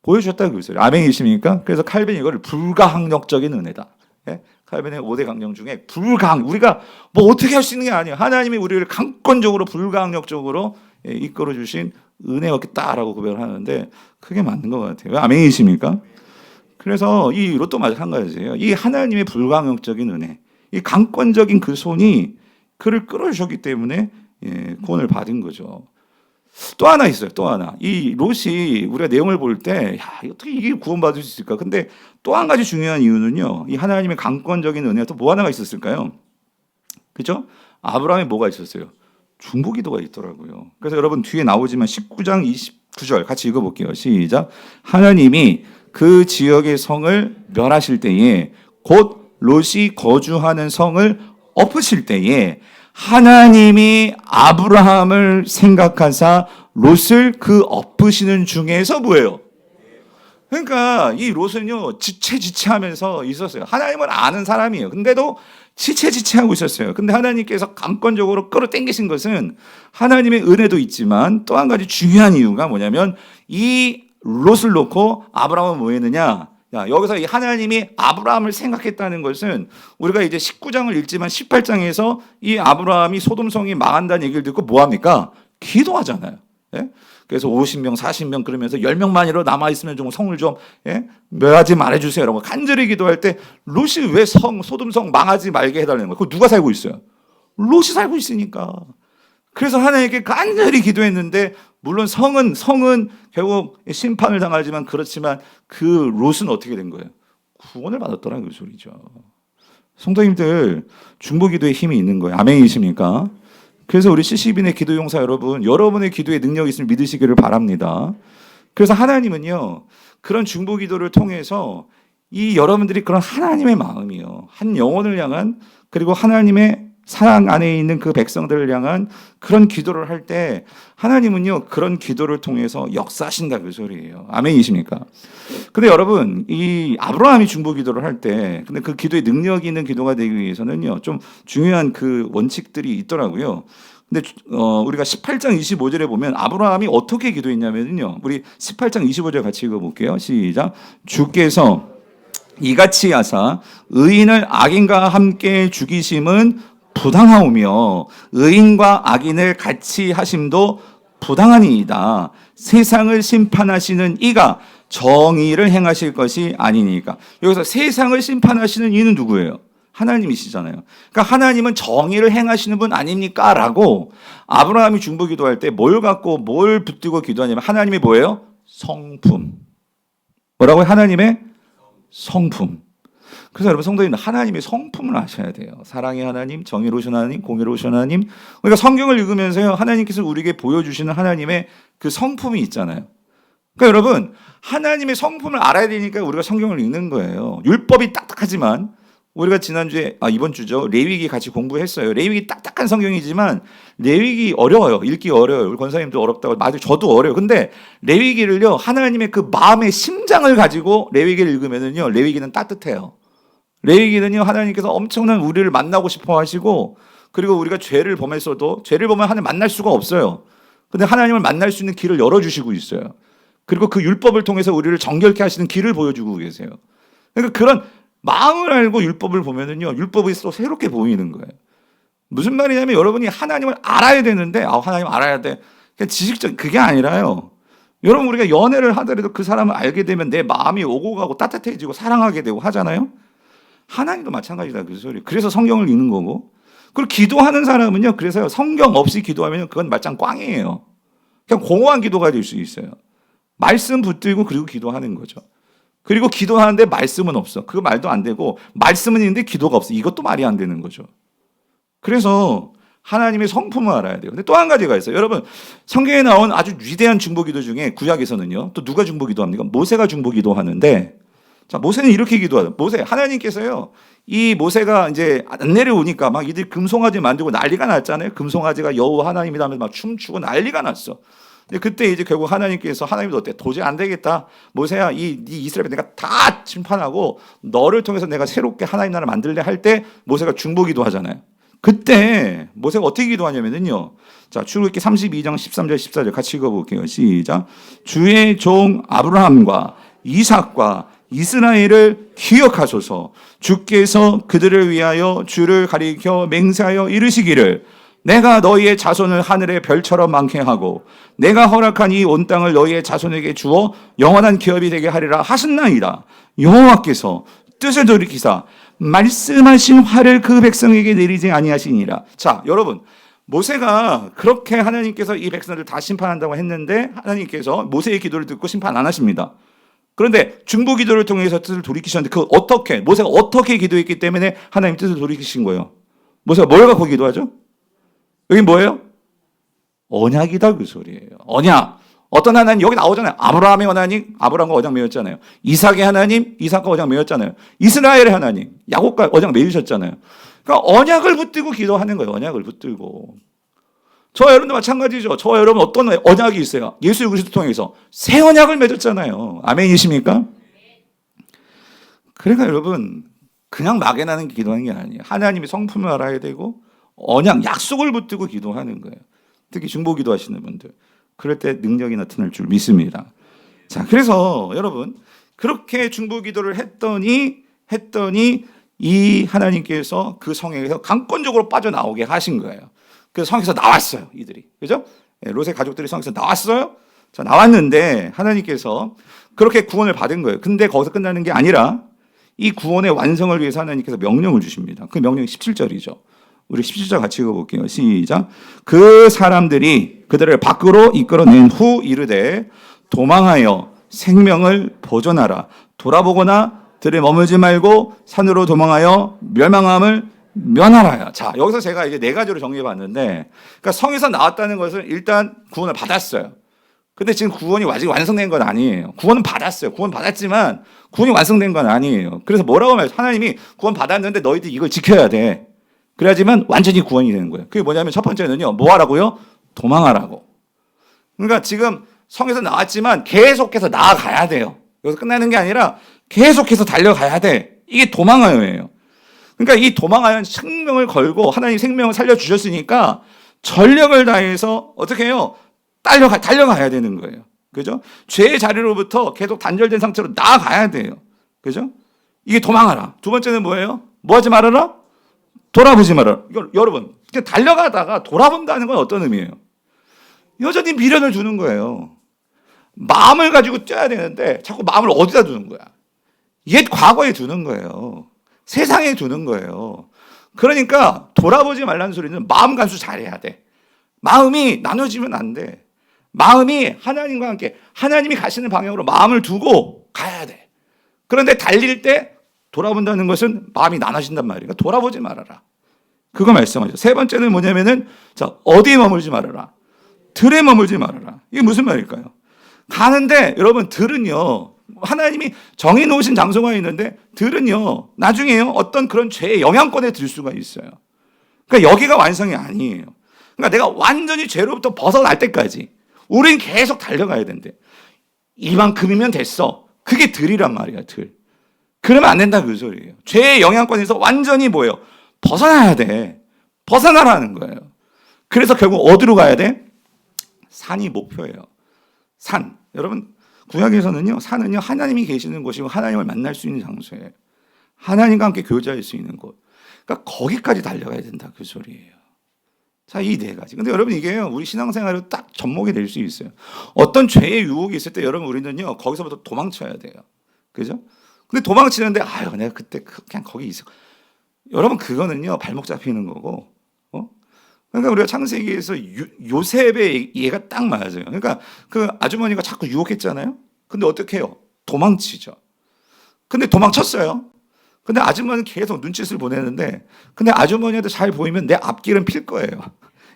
보여주셨다고 그랬어요. 아멘이십니까? 그래서 칼빈이 이거를 불가항력적인 은혜다. 칼빈의 5대 강령 중에 우리가 뭐 어떻게 할 수 있는 게 아니에요. 하나님이 우리를 강권적으로 불가항력적으로 이끌어 주신 은혜였겠다라고 고백을 하는데 그게 맞는 것 같아요. 아멘이십니까? 그래서 이 로또 마찬가지예요. 이 하나님의 불가항력적인 은혜, 이 강권적인 그 손이 그를 끌어주셨기 때문에 구원을 받은 거죠. 또 하나 있어요. 또 하나. 이 롯이 우리가 내용을 볼 때 어떻게 이게 구원받을 수 있을까? 근데 또 한 가지 중요한 이유는요, 이 하나님의 강권적인 은혜가 또 뭐 하나가 있었을까요? 그죠? 아브라함에 뭐가 있었어요? 중보기도가 있더라고요. 그래서 여러분 뒤에 나오지만 19장 29절 같이 읽어볼게요. 시작. 하나님이 그 지역의 성을 멸하실 때에 곧 롯이 거주하는 성을 엎으실 때에 하나님이 아브라함을 생각하사 롯을 그 엎으시는 중에서 뭐예요? 그러니까 이 롯은요 지체지체하면서 있었어요. 하나님을 아는 사람이에요. 근데도 지체지체하고 있었어요. 근데 하나님께서 강권적으로 끌어당기신 것은 하나님의 은혜도 있지만 또 한 가지 중요한 이유가 뭐냐면 이 롯을 놓고 아브라함은 뭐 했느냐? 여기서 이 하나님이 아브라함을 생각했다는 것은 우리가 이제 19장을 읽지만 18장에서 이 아브라함이 소돔성이 망한다는 얘기를 듣고 뭐 합니까? 기도하잖아요. 그래서 50명, 40명 그러면서 10명만이라도 남아있으면 좀 성을 좀 멸하지 말아주세요. 라고 간절히 기도할 때 롯이 왜 소돔성 망하지 말게 해달라는 거예요? 그거 누가 살고 있어요? 롯이 살고 있으니까. 그래서 하나님께 간절히 기도했는데 물론 성은 결국 심판을 당하지만 그렇지만 그 롯은 어떻게 된 거예요? 구원을 받았더라는 그 소리죠. 성도님들 중보기도에 힘이 있는 거예요. 아멘이십니까? 그래서 우리 CCB의 기도 용사 여러분, 여러분의 기도에 능력이 있음을 믿으시기를 바랍니다. 그래서 하나님은요, 그런 중보기도를 통해서 이 여러분들이 그런 하나님의 마음이요, 한 영혼을 향한, 그리고 하나님의 사랑 안에 있는 그 백성들을 향한 그런 기도를 할 때 하나님은요 그런 기도를 통해서 역사하신다 그 소리예요. 아멘이십니까? 근데 여러분 이 아브라함이 중보 기도를 할 때 근데 그 기도에 능력이 있는 기도가 되기 위해서는요 좀 중요한 그 원칙들이 있더라고요. 근데 우리가 18장 25절에 보면 아브라함이 어떻게 기도했냐면요, 우리 18장 25절 같이 읽어볼게요. 시작. 주께서 이같이 하사 의인을 악인과 함께 죽이심은 부당하오며 의인과 악인을 같이 하심도 부당하니이다. 세상을 심판하시는 이가 정의를 행하실 것이 아니니까. 여기서 세상을 심판하시는 이는 누구예요? 하나님이시잖아요. 그러니까 하나님은 정의를 행하시는 분 아닙니까? 라고 아브라함이 중보 기도할 때 뭘 갖고 뭘 붙들고 기도하냐면 하나님의 뭐예요? 성품. 뭐라고요? 하나님의 성품. 그래서 여러분 성도님들 하나님의 성품을 아셔야 돼요. 사랑의 하나님, 정의로우신 하나님, 공의로우신 하나님. 그러니까 성경을 읽으면서요 하나님께서 우리에게 보여주시는 하나님의 그 성품이 있잖아요. 그러니까 여러분 하나님의 성품을 알아야 되니까 우리가 성경을 읽는 거예요. 율법이 딱딱하지만 우리가 지난주에 이번 주죠 레위기 같이 공부했어요. 레위기 딱딱한 성경이지만 레위기 어려워요. 읽기 어려워요. 우리 권사님도 어렵다고. 맞아요. 저도 어려워요. 근데 레위기를요 하나님의 그 마음의 심장을 가지고 레위기를 읽으면은요 레위기는 따뜻해요. 레위기는요 하나님께서 엄청난 우리를 만나고 싶어 하시고, 그리고 우리가 죄를 범했어도 죄를 범하면 하나님 만날 수가 없어요. 근데 하나님을 만날 수 있는 길을 열어주시고 있어요. 그리고 그 율법을 통해서 우리를 정결케 하시는 길을 보여주고 계세요. 그러니까 그런 마음을 알고 율법을 보면은요 율법이 또 새롭게 보이는 거예요. 무슨 말이냐면 여러분이 하나님을 알아야 되는데 하나님 알아야 돼, 그냥 지식적 그게 아니라요. 여러분 우리가 연애를 하더라도 그 사람을 알게 되면 내 마음이 오고 가고 따뜻해지고 사랑하게 되고 하잖아요. 하나님도 마찬가지다 그 소리. 그래서 성경을 읽는 거고, 그리고 기도하는 사람은요 그래서요 성경 없이 기도하면 그건 말짱 꽝이에요. 그냥 공허한 기도가 될 수 있어요. 말씀 붙들고 그리고 기도하는 거죠. 그리고 기도하는데 말씀은 없어. 그 말도 안 되고 말씀은 있는데 기도가 없어. 이것도 말이 안 되는 거죠. 그래서 하나님의 성품을 알아야 돼요. 근데 또 한 가지가 있어요. 여러분, 성경에 나온 아주 위대한 중보기도 중에 구약에서는요. 또 누가 중보기도합니까? 모세가 중보기도하는데, 자, 모세는 이렇게 기도하죠. 모세, 하나님께서요. 이 모세가 이제 안 내려오니까 막 이들 금송아지 만들고 난리가 났잖아요. 금송아지가 여호와 하나님이다 하면서 막 춤추고 난리가 났어. 근데 그때 이제 결국 하나님께서 하나님도 어때? 도저히 안 되겠다. 모세야, 이 이스라엘 내가 다 심판하고 너를 통해서 내가 새롭게 하나님 나라 만들래 할 때 모세가 중보기도 하잖아요. 그때 모세가 어떻게 기도하냐면요. 자, 출애굽기 32장 13절 14절 같이 읽어볼게요. 시작. 주의 종 아브라함과 이삭과 이스라엘을 기억하소서. 주께서 그들을 위하여 주를 가리켜 맹세하여 이르시기를 내가 너희의 자손을 하늘의 별처럼 많게 하고 내가 허락한 이 온 땅을 너희의 자손에게 주어 영원한 기업이 되게 하리라 하셨나이다. 여호와께서 뜻을 돌이키사 말씀하신 화를 그 백성에게 내리지 아니하시니라. 자, 여러분, 모세가 그렇게 하나님께서 이 백성들을 다 심판한다고 했는데 하나님께서 모세의 기도를 듣고 심판 안 하십니다. 그런데 중보기도를 통해서 뜻을 돌이키셨는데 모세가 어떻게 기도했기 때문에 하나님 뜻을 돌이키신 거예요? 모세가 뭘 갖고 기도하죠? 여기 뭐예요? 언약이다 그 소리예요. 언약. 어떤 하나님 여기 나오잖아요. 아브라함의 하나님, 아브라함과 언약 맺었잖아요. 이삭의 하나님, 이삭과 언약 맺었잖아요. 이스라엘의 하나님, 야곱과 언약 맺으셨잖아요. 그러니까 언약을 붙들고 기도하는 거예요. 언약을 붙들고. 저와 여러분도 마찬가지죠. 저와 여러분 어떤 언약이 있어요? 예수 그리스도 통해서 새 언약을 맺었잖아요. 아멘이십니까? 그러니까 여러분 그냥 막연하는 기도하는 게 아니에요. 하나님의 성품을 알아야 되고 언약, 약속을 붙들고 기도하는 거예요. 특히 중보기도 하시는 분들. 그럴 때 능력이 나타날 줄 믿습니다. 자, 그래서 여러분 그렇게 중보기도를 했더니 이 하나님께서 그 성에서 강권적으로 빠져나오게 하신 거예요. 그래서 성에서 나왔어요, 이들이. 그죠? 롯의 가족들이 성에서 나왔어요. 자, 나왔는데 하나님께서 그렇게 구원을 받은 거예요. 근데 거기서 끝나는 게 아니라 이 구원의 완성을 위해서 하나님께서 명령을 주십니다. 그 명령이 17절이죠. 우리 17절 같이 읽어볼게요. 시작. 그 사람들이 그들을 밖으로 이끌어낸 후 이르되 도망하여 생명을 보존하라. 돌아보거나 들에 머물지 말고 산으로 도망하여 멸망함을 면하라요. 자, 여기서 제가 이제 네 가지로 정리해 봤는데, 그러니까 성에서 나왔다는 것은 일단 구원을 받았어요. 근데 지금 구원이 아직 완성된 건 아니에요. 구원은 받았어요. 구원 받았지만 구원이 완성된 건 아니에요. 그래서 뭐라고 말해요? 하나님이 구원 받았는데 너희들이 이걸 지켜야 돼. 그래야지만 완전히 구원이 되는 거예요. 그게 뭐냐면 첫 번째는요. 뭐 하라고요? 도망하라고. 그러니까 지금 성에서 나왔지만 계속해서 나아가야 돼요. 여기서 끝나는 게 아니라 계속해서 달려가야 돼. 이게 도망하여예요. 그러니까 이 도망하여 생명을 걸고 하나님 생명을 살려주셨으니까 전력을 다해서 어떻게 해요? 달려가야 되는 거예요. 그죠? 죄의 자리로부터 계속 단절된 상태로 나아가야 돼요. 그죠? 이게 도망하라. 두 번째는 뭐예요? 뭐 하지 말아라? 돌아보지 말아라. 여러분, 달려가다가 돌아본다는 건 어떤 의미예요? 여전히 미련을 두는 거예요. 마음을 가지고 뛰어야 되는데 자꾸 마음을 어디다 두는 거야? 옛 과거에 두는 거예요. 세상에 두는 거예요. 그러니까 돌아보지 말라는 소리는 마음 간수 잘해야 돼. 마음이 나눠지면 안 돼. 마음이 하나님과 함께 하나님이 가시는 방향으로 마음을 두고 가야 돼. 그런데 달릴 때 돌아본다는 것은 마음이 나눠진단 말이에요. 돌아보지 말아라. 그거 말씀하죠. 세 번째는 뭐냐면은 자, 어디에 머물지 말아라. 들에 머물지 말아라. 이게 무슨 말일까요? 가는데 여러분 들은요. 하나님이 정해놓으신 장소가 있는데 들은요. 나중에요. 어떤 그런 죄의 영향권에 들 수가 있어요. 그러니까 여기가 완성이 아니에요. 그러니까 내가 완전히 죄로부터 벗어날 때까지 우린 계속 달려가야 된대. 이만큼이면 됐어. 그게 들이란 말이야. 들. 그러면 안 된다 그 소리예요. 죄의 영향권에서 완전히 뭐예요? 벗어나야 돼. 벗어나라는 거예요. 그래서 결국 어디로 가야 돼? 산이 목표예요. 산. 여러분 구약에서는요. 산은요. 하나님이 계시는 곳이고 하나님을 만날 수 있는 장소예요. 하나님과 함께 교제할 수 있는 곳. 그러니까 거기까지 달려가야 된다 그 소리예요. 자, 이 네 가지. 근데 여러분 이게요. 우리 신앙생활로 딱 접목이 될 수 있어요. 어떤 죄의 유혹이 있을 때 여러분 우리는요. 거기서부터 도망쳐야 돼요. 그죠? 근데 도망치는데 아유 내가 그때 그냥 거기 있어. 여러분 그거는요 발목 잡히는 거고 그러니까 우리가 창세기에서 요셉의 얘가 딱 맞아요. 그러니까 그 아주머니가 자꾸 유혹했잖아요. 근데 어떻게 해요? 도망치죠. 근데 도망쳤어요. 근데 아주머니는 계속 눈짓을 보내는데, 근데 아주머니한테 잘 보이면 내 앞길은 필 거예요.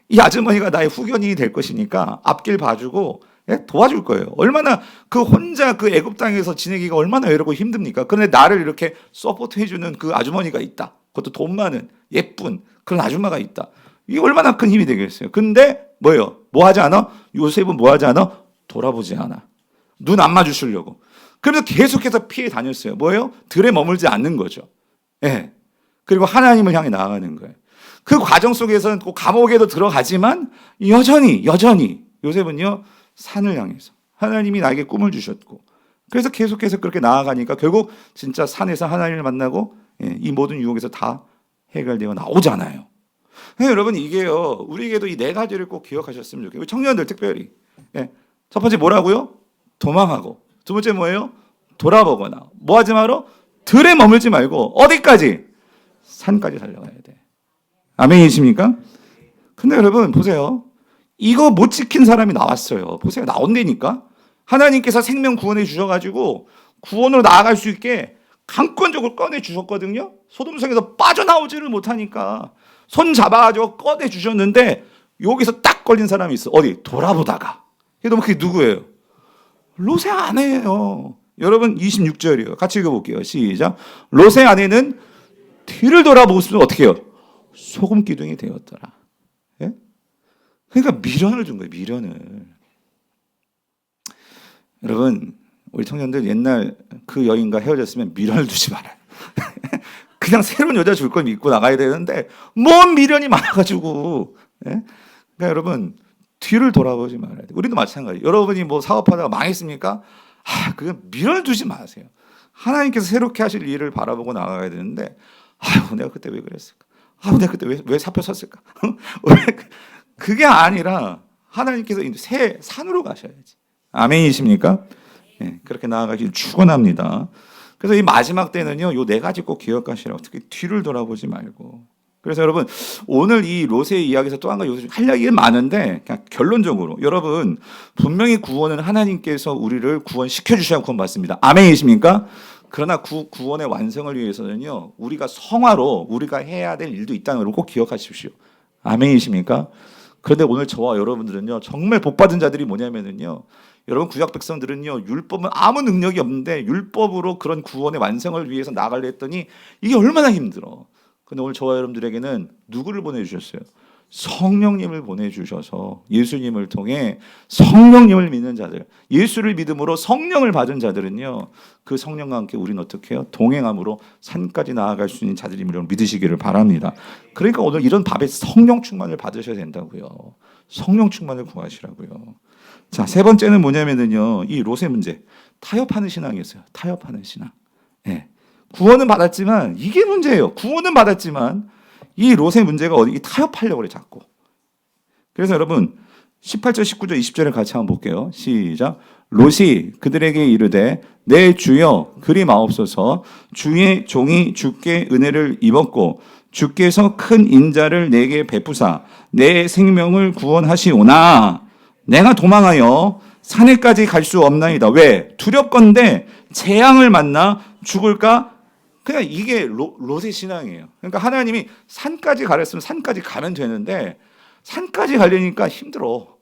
이 아주머니가 나의 후견인이 될 것이니까 앞길 봐주고 도와줄 거예요. 얼마나 그 혼자 그 애굽 땅에서 지내기가 얼마나 외롭고 힘듭니까? 그런데 나를 이렇게 서포트 해주는 그 아주머니가 있다. 그것도 돈 많은 예쁜 그런 아줌마가 있다. 이게 얼마나 큰 힘이 되겠어요. 근데 뭐예요? 뭐 하지 않아? 요셉은 뭐 하지 않아? 돌아보지 않아. 눈 안 마주치려고. 그래서 계속해서 피해 다녔어요. 뭐예요? 들에 머물지 않는 거죠. 예. 그리고 하나님을 향해 나아가는 거예요. 그 과정 속에서는 꼭 감옥에도 들어가지만 여전히 요셉은요 산을 향해서 하나님이 나에게 꿈을 주셨고, 그래서 계속해서 그렇게 나아가니까 결국 진짜 산에서 하나님을 만나고 이 모든 유혹에서 다 해결되어 나오잖아요. 여러분 이게요 우리에게도 이 네 가지를 꼭 기억하셨으면 좋겠어요. 청년들 특별히 첫 번째 뭐라고요? 도망하고, 두 번째 뭐예요? 돌아보거나. 뭐 하지 말어? 들에 머물지 말고 어디까지? 산까지 달려가야 돼. 아멘이십니까? 근데 여러분 보세요. 이거 못 지킨 사람이 나왔어요. 보세요. 나온다니까. 하나님께서 생명 구원해 주셔가지고 구원으로 나아갈 수 있게 강권적으로 꺼내 주셨거든요. 소돔성에서 빠져나오지를 못하니까 손 잡아가지고 꺼내 주셨는데 여기서 딱 걸린 사람이 있어. 어디? 돌아보다가. 그게 누구예요? 롯의 아내예요. 여러분 26절이에요. 같이 읽어볼게요. 시작. 롯의 아내는 뒤를 돌아보고서 어떻게 해요? 소금 기둥이 되었더라. 예? 그러니까 미련을 준 거예요. 미련을. 여러분 우리 청년들 옛날 그 여인과 헤어졌으면 미련을 두지 말아요. 그냥 새로운 여자 줄 걸 믿고 나가야 되는데 뭔 미련이 많아가지고. 예? 그러니까 여러분 뒤를 돌아보지 말아야 돼요. 우리도 마찬가지예요. 여러분이 뭐 사업하다가 망했습니까? 그건 미련을 두지 마세요. 하나님께서 새롭게 하실 일을 바라보고 나가야 되는데 내가 그때 왜 그랬을까? 내가 그때 왜 사표 섰을까? 그게 아니라 하나님께서 새 산으로 가셔야지. 아멘이십니까? 그렇게 나아가길 축원합니다. 그래서 이 마지막 때는요, 요 네 가지 꼭 기억하시라고. 특히 뒤를 돌아보지 말고. 그래서 여러분 오늘 이 롯의 이야기에서 또 한 가지 할 이야기는 많은데 그냥 결론적으로 여러분 분명히 구원은 하나님께서 우리를 구원시켜 주셔야 구원받습니다. 아멘이십니까? 그러나 구원의 완성을 위해서는요 우리가 성화로 우리가 해야 될 일도 있다는 걸 꼭 기억하십시오. 아멘이십니까? 그런데 오늘 저와 여러분들은요 정말 복받은 자들이 뭐냐면은요, 여러분 구약 백성들은요 율법은 아무 능력이 없는데 율법으로 그런 구원의 완성을 위해서 나가려 했더니 이게 얼마나 힘들어. 근데 오늘 저와 여러분들에게는 누구를 보내주셨어요? 성령님을 보내주셔서 예수님을 통해 성령님을 믿는 자들, 예수를 믿음으로 성령을 받은 자들은요 그 성령과 함께 우리는 어떻게 해요? 동행함으로 산까지 나아갈 수 있는 자들임을 믿으시기를 바랍니다. 그러니까 오늘 이런 밥에 성령 충만을 받으셔야 된다고요. 성령 충만을 구하시라고요. 자, 세 번째는 뭐냐면요 이 롯의 문제, 타협하는 신앙이었어요. 타협하는 신앙. 구원은 받았지만 이게 문제예요. 구원은 받았지만 이 롯의 문제가 어디 타협하려고 그래 자꾸. 그래서 여러분 18절, 19절, 20절을 같이 한번 볼게요. 시작. 롯이 그들에게 이르되 내 주여 그리 마옵소서. 주의 종이 주께 은혜를 입었고 주께서 큰 인자를 내게 베푸사 내 생명을 구원하시오나 내가 도망하여 산에까지 갈 수 없나이다. 왜? 두렵건대 재앙을 만나 죽을까? 그냥 이게 롯의 신앙이에요. 그러니까 하나님이 산까지 가랬으면 산까지 가면 되는데 산까지 가려니까 힘들어.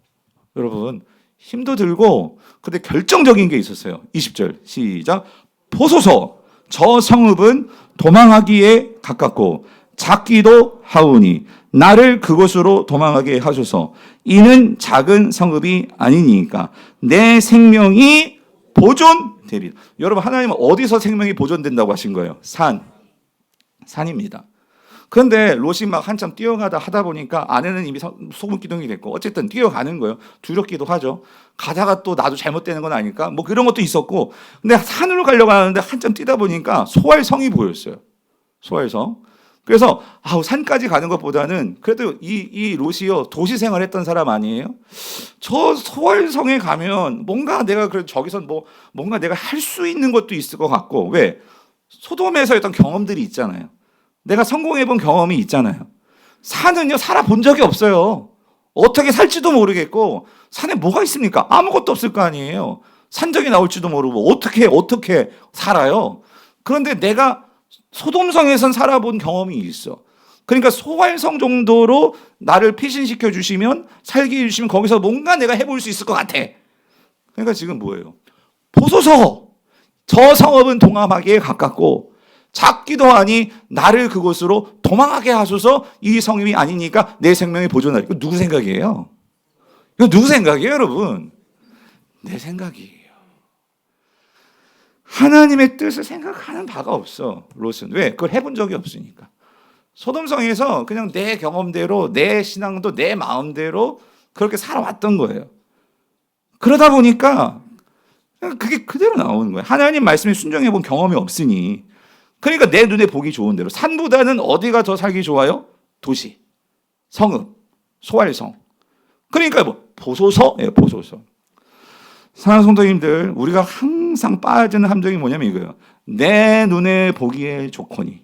여러분 힘도 들고, 근데 결정적인 게 있었어요. 20절 시작. 보소서 저 성읍은 도망하기에 가깝고 작기도 하오니 나를 그곳으로 도망하게 하소서. 이는 작은 성읍이 아니니까 내 생명이 보존되리라. 여러분 하나님은 어디서 생명이 보존된다고 하신 거예요? 산입니다. 그런데 롯이 막 한참 뛰어가다 하다 보니까 아내는 이미 소금 기둥이 됐고 어쨌든 뛰어가는 거예요. 두렵기도 하죠. 가다가 또 나도 잘못되는 건 아닐까? 뭐 그런 것도 있었고, 근데 산으로 가려고 하는데 한참 뛰다 보니까 소활성이 보였어요. 소활성. 그래서 산까지 가는 것보다는 그래도 이 롯이요 도시 생활했던 사람 아니에요? 저 소활성에 가면 뭔가 내가 그래도 저기서 뭔가 내가 할 수 있는 것도 있을 것 같고, 왜? 소돔에서 했던 경험들이 있잖아요. 내가 성공해본 경험이 있잖아요. 산은요, 살아본 적이 없어요. 어떻게 살지도 모르겠고, 산에 뭐가 있습니까? 아무것도 없을 거 아니에요. 산적이 나올지도 모르고, 어떻게 살아요? 그런데 내가 소돔성에선 살아본 경험이 있어. 그러니까 소활성 정도로 나를 피신시켜 주시면, 살게 해주시면 거기서 뭔가 내가 해볼 수 있을 것 같아. 그러니까 지금 뭐예요? 보소서! 저 성읍은 동함하기에 가깝고 작기도 하니 나를 그곳으로 도망하게 하소서. 이 성읍이 아니니까 내 생명이 보존하리. 이거 누구 생각이에요? 이거 누구 생각이에요, 여러분? 내 생각이에요. 하나님의 뜻을 생각하는 바가 없어, 롯은. 왜? 그걸 해본 적이 없으니까. 소돔성에서 그냥 내 경험대로, 내 신앙도 내 마음대로 그렇게 살아왔던 거예요. 그러다 보니까 그게 그대로 나오는 거예요. 하나님 말씀에 순종해 본 경험이 없으니. 그러니까 내 눈에 보기 좋은 대로. 산보다는 어디가 더 살기 좋아요? 도시, 성읍, 소활성. 그러니까 뭐 보소서, 보소서. 사랑하는 성도님들, 우리가 항상 빠지는 함정이 뭐냐면 이거예요. 내 눈에 보기에 좋거니.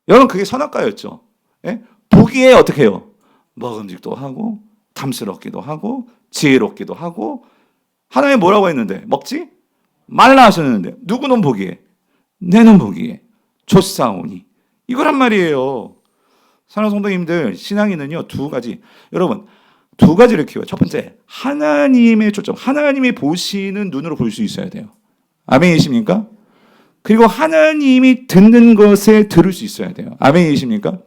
여러분, 그게 선악과였죠. 예? 보기에 어떻게 해요? 먹음직도 하고 탐스럽기도 하고 지혜롭기도 하고. 하나님 뭐라고 했는데? 먹지 말라 하셨는데 누구 눈 보기에? 내 눈 보기에 좋사오니. 이거란 말이에요. 사랑하는 성도님들, 신앙인은요, 두 가지. 여러분, 두 가지를 키워요. 첫 번째, 하나님의 초점, 하나님이 보시는 눈으로 볼 수 있어야 돼요. 아멘이십니까? 그리고 하나님이 듣는 것에 들을 수 있어야 돼요. 아멘이십니까?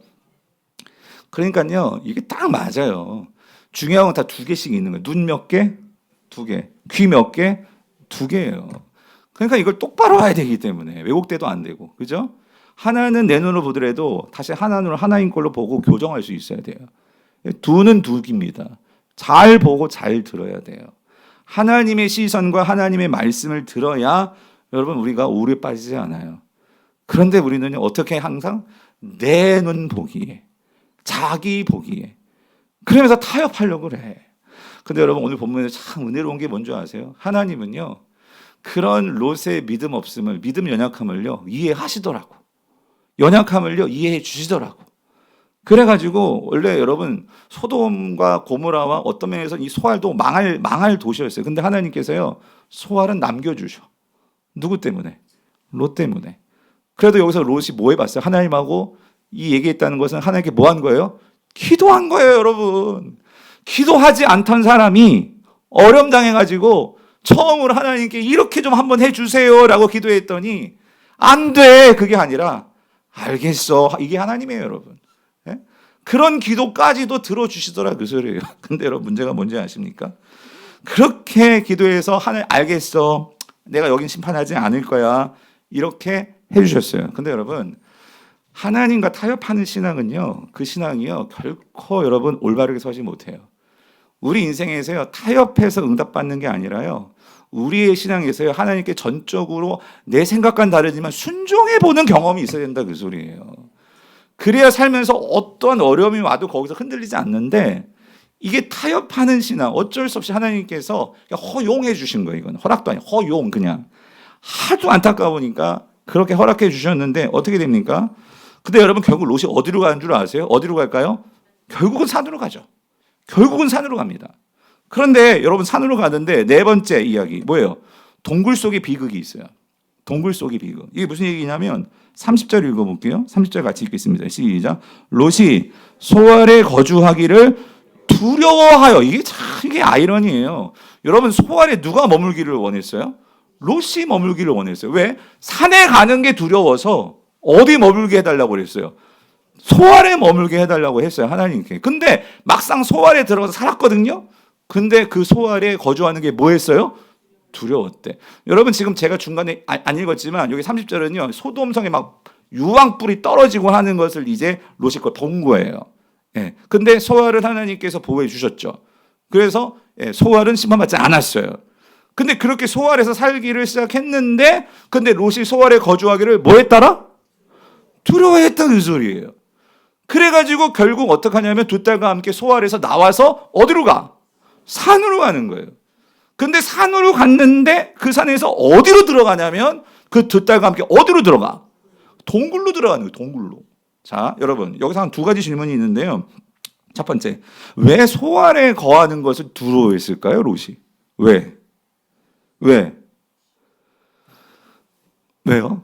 그러니까요, 이게 딱 맞아요. 중요한 건 다 두 개씩 있는 거예요. 눈 몇 개? 두 개. 귀 몇 개? 두 개예요. 그러니까 이걸 똑바로 봐야 되기 때문에 왜곡돼도 안 되고, 그죠? 하나는 내 눈으로 보더라도 다시 하나 눈으로 하나인 걸로 보고 교정할 수 있어야 돼요. 두는 두기입니다. 잘 보고 잘 들어야 돼요. 하나님의 시선과 하나님의 말씀을 들어야 여러분 우리가 오류에 빠지지 않아요. 그런데 우리는 어떻게 항상 내 눈 보기에, 자기 보기에, 그러면서 타협하려고 그래. 근데 여러분, 오늘 본문에 참 은혜로운 게 뭔지 아세요? 하나님은요, 그런 롯의 믿음 없음을, 믿음 연약함을요, 이해하시더라고. 연약함을요, 이해해 주시더라고. 그래가지고 원래 여러분, 소돔과 고모라와 어떤 면에서 이 소알도 망할 도시였어요. 근데 하나님께서요, 소알은 남겨주셔. 누구 때문에? 롯 때문에. 그래도 여기서 롯이 뭐 해봤어요? 하나님하고 이 얘기했다는 것은 하나님께 뭐 한 거예요? 기도한 거예요, 여러분. 기도하지 않던 사람이 어려움 당해가지고 처음으로 하나님께 이렇게 좀 한번 해주세요라고 기도했더니 안 돼. 그게 아니라 알겠어. 이게 하나님이에요, 여러분. 예? 그런 기도까지도 들어주시더라, 그 소리예요. 근데 여러분, 문제가 뭔지 아십니까? 그렇게 기도해서 하나님 알겠어. 내가 여긴 심판하지 않을 거야. 이렇게 해주셨어요. 근데 여러분, 하나님과 타협하는 신앙은요, 그 신앙이요, 결코 여러분 올바르게 서지 못해요. 우리 인생에서요, 타협해서 응답받는 게 아니라요, 우리의 신앙에서요, 하나님께 전적으로 내 생각과는 다르지만 순종해보는 경험이 있어야 된다, 그 소리예요. 그래야 살면서 어떠한 어려움이 와도 거기서 흔들리지 않는데, 이게 타협하는 신앙, 어쩔 수 없이 하나님께서 허용해 주신 거예요. 이건 허락도 아니에요. 허용, 그냥. 하도 안타까우니까 그렇게 허락해 주셨는데 어떻게 됩니까? 근데 여러분, 결국 롯이 어디로 가는 줄 아세요? 어디로 갈까요? 결국은 산으로 가죠. 결국은 산으로 갑니다. 그런데 여러분, 산으로 가는데 네 번째 이야기 뭐예요? 동굴 속에 비극이 있어요. 동굴 속에 비극. 이게 무슨 얘기냐면 30절 읽어볼게요. 30절 같이 읽겠습니다. 시작. 롯이 소알에 거주하기를 두려워하여. 이게 아이러니예요. 여러분, 소알에 누가 머물기를 원했어요? 롯이 머물기를 원했어요. 왜? 산에 가는 게 두려워서 어디 머물게 해달라고 그랬어요? 소알에 머물게 해달라고 했어요, 하나님께. 근데 막상 소알에 들어가서 살았거든요. 근데 그 소알에 거주하는 게 뭐였어요? 두려웠대. 여러분, 지금 제가 중간에 안 읽었지만 여기 30절은요, 소돔성에 막 유황불이 떨어지고 하는 것을 이제 롯이 걸 본 거예요. 예. 근데 소알은 하나님께서 보호해 주셨죠. 그래서 소알은 심판받지 않았어요. 근데 그렇게 소알에서 살기를 시작했는데, 근데 롯이 소알에 거주하기를 뭐 했더라? 두려워했다는 소리예요. 그래가지고 결국 어떻게 하냐면 두 딸과 함께 소알에서 나와서 어디로 가? 산으로 가는 거예요. 근데 산으로 갔는데 그 산에서 어디로 들어가냐면 그 두 딸과 함께 어디로 들어가? 동굴로 들어가는 거예요. 동굴로. 자, 여러분 여기서 한 두 가지 질문이 있는데요. 첫 번째, 왜 소알에 거하는 것을 두려워했을까요, 롯이? 왜? 왜? 왜요?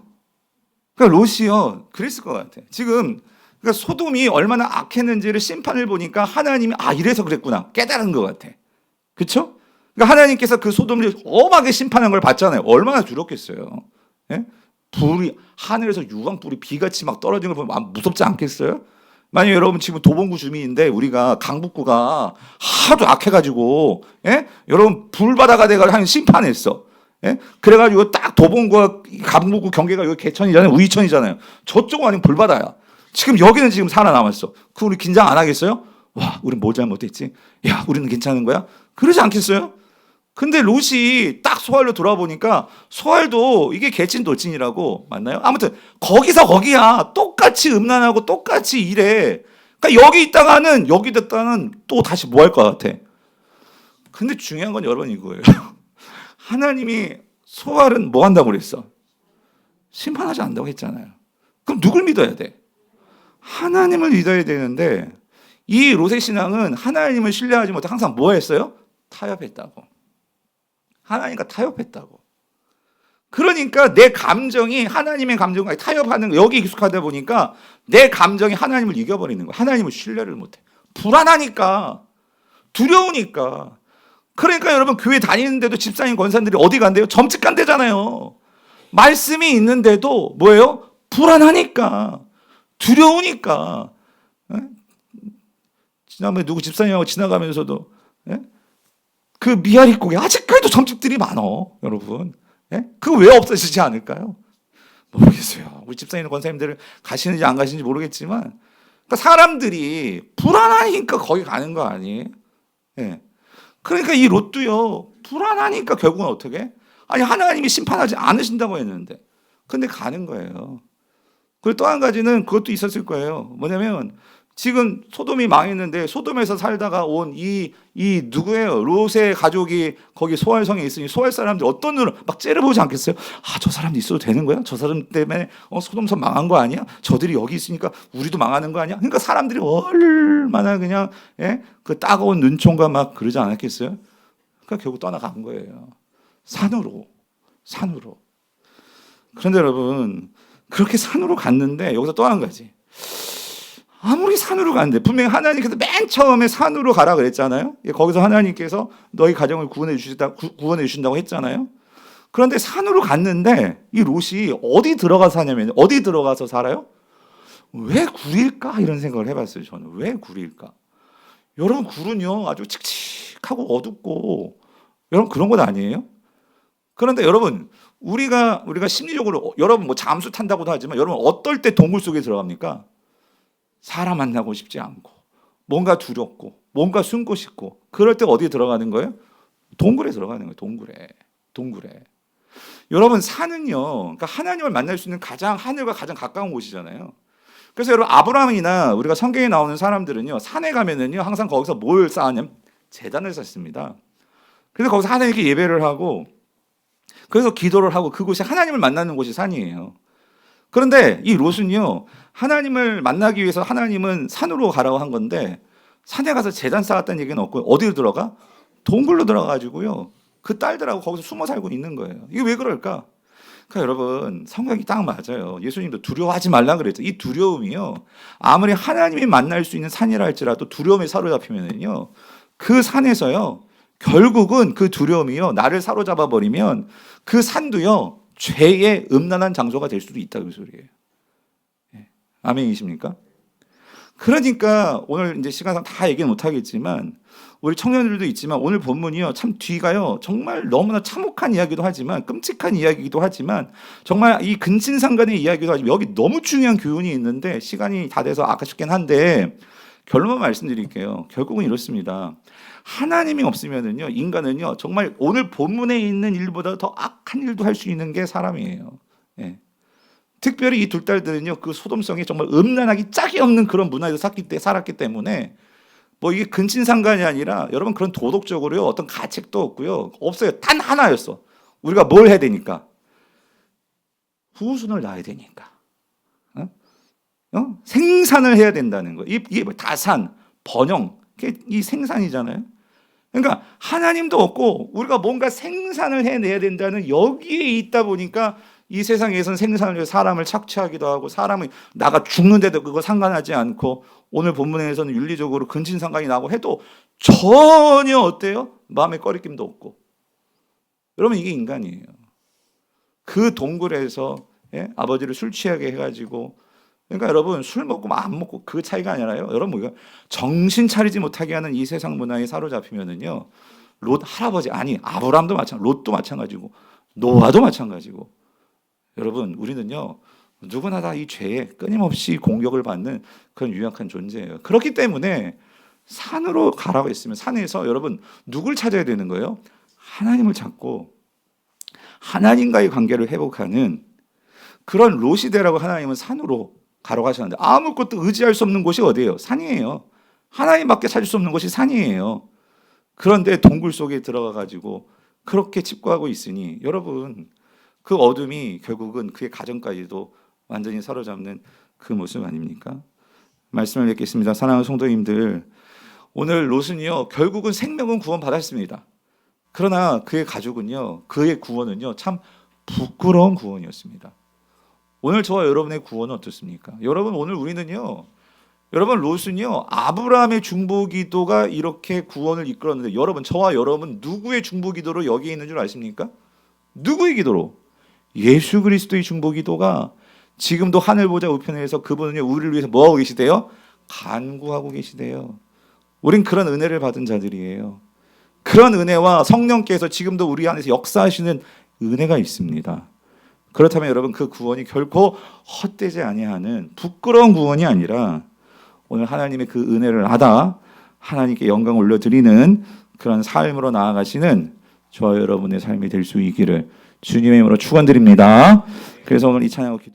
그러니까 롯이요, 그랬을 것 같아. 지금 그러니까 소돔이 얼마나 악했는지를 심판을 보니까 하나님이 이래서 그랬구나 깨달은 것 같아. 그렇죠? 그러니까 하나님께서 그 소돔을 엄하게 심판한 걸 봤잖아요. 얼마나 두렵겠어요. 예? 불이 하늘에서 유황불이 비같이 막 떨어지는 걸 보면 무섭지 않겠어요? 만약 여러분 지금 도봉구 주민인데 우리가 강북구가 하도 악해가지고 여러분 불바다가 돼가지고 한 심판했어. 그래가지고 딱 도봉구와 강북구 경계가 여기 개천이잖아요, 우이천이잖아요. 저쪽은 아니면 불바다야. 지금 여기는 지금 살아남았어. 그 우리 긴장 안 하겠어요? 와, 우린 뭘 잘못했지? 야, 우리는 괜찮은 거야? 그러지 않겠어요? 근데 롯이 딱 소알로 돌아보니까 소알도 이게 개친도친이라고 맞나요? 아무튼 거기서 거기야. 똑같이 음란하고 똑같이 이래. 그러니까 여기 있다가는 여기 됐다는 또 다시 뭐 할 것 같아. 근데 중요한 건 여러분 이거예요. 하나님이 소알은 뭐 한다고 그랬어? 심판하지 않는다고 했잖아요. 그럼 누굴 믿어야 돼? 하나님을 믿어야 되는데 이 롯의 신앙은 하나님을 신뢰하지 못해 항상 뭐 했어요? 타협했다고. 하나님과 타협했다고. 그러니까 내 감정이 하나님의 감정과 타협하는 거, 여기 익숙하다 보니까 내 감정이 하나님을 이겨버리는 거야. 하나님을 신뢰를 못해. 불안하니까, 두려우니까. 그러니까 여러분 교회 다니는데도 집사님 권사님들이 어디 간대요? 점찍 간대잖아요. 말씀이 있는데도 뭐예요? 불안하니까, 두려우니까. 지난번에 누구 집사님하고 지나가면서도 그 미아리국에 아직까지도 점집들이 많어, 여러분. 그거 왜 없어지지 않을까요? 모르겠어요. 우리 집사님 권사님들 가시는지 안 가시는지 모르겠지만, 그러니까 사람들이 불안하니까 거기 가는 거 아니에요? 그러니까 이 롯도요, 불안하니까 결국은 어떻게? 아니, 하나님이 심판하지 않으신다고 했는데, 근데 가는 거예요. 그리고 또 한 가지는 그것도 있었을 거예요. 뭐냐면, 지금 소돔이 망했는데 소돔에서 살다가 온 이 누구예요? 롯의 가족이 거기 소알성에 있으니 소알 사람들 어떤 눈으로 막 째려보지 않겠어요? 저 사람도 있어도 되는 거야? 저 사람 때문에 소돔성 망한 거 아니야? 저들이 여기 있으니까 우리도 망하는 거 아니야? 그러니까 사람들이 얼마나 그냥 그 따가운 눈총과 막 그러지 않았겠어요? 그러니까 결국 떠나간 거예요. 산으로. 그런데 여러분 그렇게 산으로 갔는데 여기서 또 한 가지. 아무리 산으로 갔는데 분명히 하나님께서 맨 처음에 산으로 가라 그랬잖아요. 거기서 하나님께서 너희 가정을 구원해 주신다고 했잖아요. 그런데 산으로 갔는데 이 롯이 어디 들어가서 사냐면 어디 들어가서 살아요? 왜 굴일까? 이런 생각을 해봤어요. 저는 왜 굴일까? 여러분 굴은요 아주 칙칙하고 어둡고 여러분 그런 것 아니에요? 그런데 여러분 우리가 심리적으로 여러분 뭐 잠수 탄다고도 하지만 여러분 어떨 때 동굴 속에 들어갑니까? 사람 만나고 싶지 않고 뭔가 두렵고 뭔가 숨고 싶고 그럴 때 어디에 들어가는 거예요? 동굴에 들어가는 거예요. 동굴에. 여러분 산은요. 그러니까 하나님을 만날 수 있는 가장 하늘과 가장 가까운 곳이잖아요. 그래서 여러분 아브라함이나 우리가 성경에 나오는 사람들은요. 산에 가면은요. 항상 거기서 뭘 쌓았냐면 제단을 쌓습니다. 그래서 거기서 하나님께 예배를 하고 그래서 기도를 하고 그곳이 하나님을 만나는 곳이 산이에요. 그런데 이 롯은요. 하나님을 만나기 위해서 하나님은 산으로 가라고 한 건데 산에 가서 제단 쌓았다는 얘기는 없고 어디로 들어가? 동굴로 들어가가지고요. 그 딸들하고 거기서 숨어 살고 있는 거예요. 이게 왜 그럴까? 그러니까 여러분 성격이 딱 맞아요. 예수님도 두려워하지 말라 그랬죠. 이 두려움이요. 아무리 하나님이 만날 수 있는 산이라 할지라도 두려움에 사로잡히면은요. 그 산에서요. 결국은 그 두려움이요. 나를 사로잡아 버리면 그 산도요. 죄의 음란한 장소가 될 수도 있다 그 소리예요. 아멘이십니까? 그러니까 오늘 이제 시간상 다 얘기는 못 하겠지만 우리 청년들도 있지만 오늘 본문이요 참 뒤가요 정말 너무나 참혹한 이야기도 하지만 끔찍한 이야기이기도 하지만 정말 이 근친상간의 이야기도 하지만 여기 너무 중요한 교훈이 있는데 시간이 다 돼서 아깝긴 한데 결론만 말씀드릴게요. 결국은 이렇습니다. 하나님이 없으면은요 인간은요 정말 오늘 본문에 있는 일보다 더 악한 일도 할 수 있는 게 사람이에요. 특별히 이 두 딸들은요 그 소돔성이 정말 음란하기 짝이 없는 그런 문화에서 살았기 때문에 뭐 이게 근친상간이 아니라 여러분 그런 도덕적으로요 어떤 가책도 없고요 없어요. 단 하나였어. 우리가 뭘 해야 되니까 후손을 낳아야 되니까. 생산을 해야 된다는 거예요. 이게 뭐 다산, 번영, 이 생산이잖아요. 그러니까 하나님도 없고 우리가 뭔가 생산을 해내야 된다는 여기에 있다 보니까 이 세상에서는 생산을 위해 사람을 착취하기도 하고 사람이 나가 죽는데도 그거 상관하지 않고 오늘 본문에서는 윤리적으로 근친상간이 나고 해도 전혀 어때요? 마음에 꺼리낌도 없고. 여러분 이게 인간이에요. 그 동굴에서 아버지를 술 취하게 해가지고 그러니까 여러분 술 먹고 안 먹고 그 차이가 아니라요. 여러분 우리가 정신 차리지 못하게 하는 이 세상 문화에 사로잡히면은요. 롯 할아버지 아니 아브라함도 마찬가지, 롯도 마찬가지고 노아도 마찬가지고. 여러분 우리는요 누구나 다 이 죄에 끊임없이 공격을 받는 그런 유약한 존재예요. 그렇기 때문에 산으로 가라고 했으면 산에서 여러분 누굴 찾아야 되는 거예요? 하나님을 찾고 하나님과의 관계를 회복하는 그런 롯이 되라고 하나님은 산으로 가라고 하셨는데 아무것도 의지할 수 없는 곳이 어디예요? 산이에요. 하나님밖에 찾을 수 없는 곳이 산이에요. 그런데 동굴 속에 들어가 가지고 그렇게 칩고하고 있으니 여러분 그 어둠이 결국은 그의 가정까지도 완전히 사로잡는 그 모습 아닙니까? 말씀을 맺겠습니다. 사랑하는 성도님들, 오늘 롯은요 결국은 생명은 구원받았습니다. 그러나 그의 가족은요 그의 구원은요 참 부끄러운 구원이었습니다. 오늘 저와 여러분의 구원은 어떻습니까? 여러분 오늘 우리는요 여러분 롯은요 아브라함의 중보기도가 이렇게 구원을 이끌었는데 여러분 저와 여러분 누구의 중보기도로 여기에 있는 줄 아십니까? 누구의 기도로? 예수 그리스도의 중보기도가 지금도 하늘 보좌 우편에서 그분은요 우리를 위해서 뭐하고 계시대요? 간구하고 계시대요. 우린 그런 은혜를 받은 자들이에요. 그런 은혜와 성령께서 지금도 우리 안에서 역사하시는 은혜가 있습니다. 그렇다면 여러분 그 구원이 결코 헛되지 아니하는 부끄러운 구원이 아니라 오늘 하나님의 그 은혜를 받아 하나님께 영광을 올려드리는 그런 삶으로 나아가시는 저와 여러분의 삶이 될 수 있기를 주님의 이름으로 축원드립니다. 그래서 오늘 이 찬양을 기도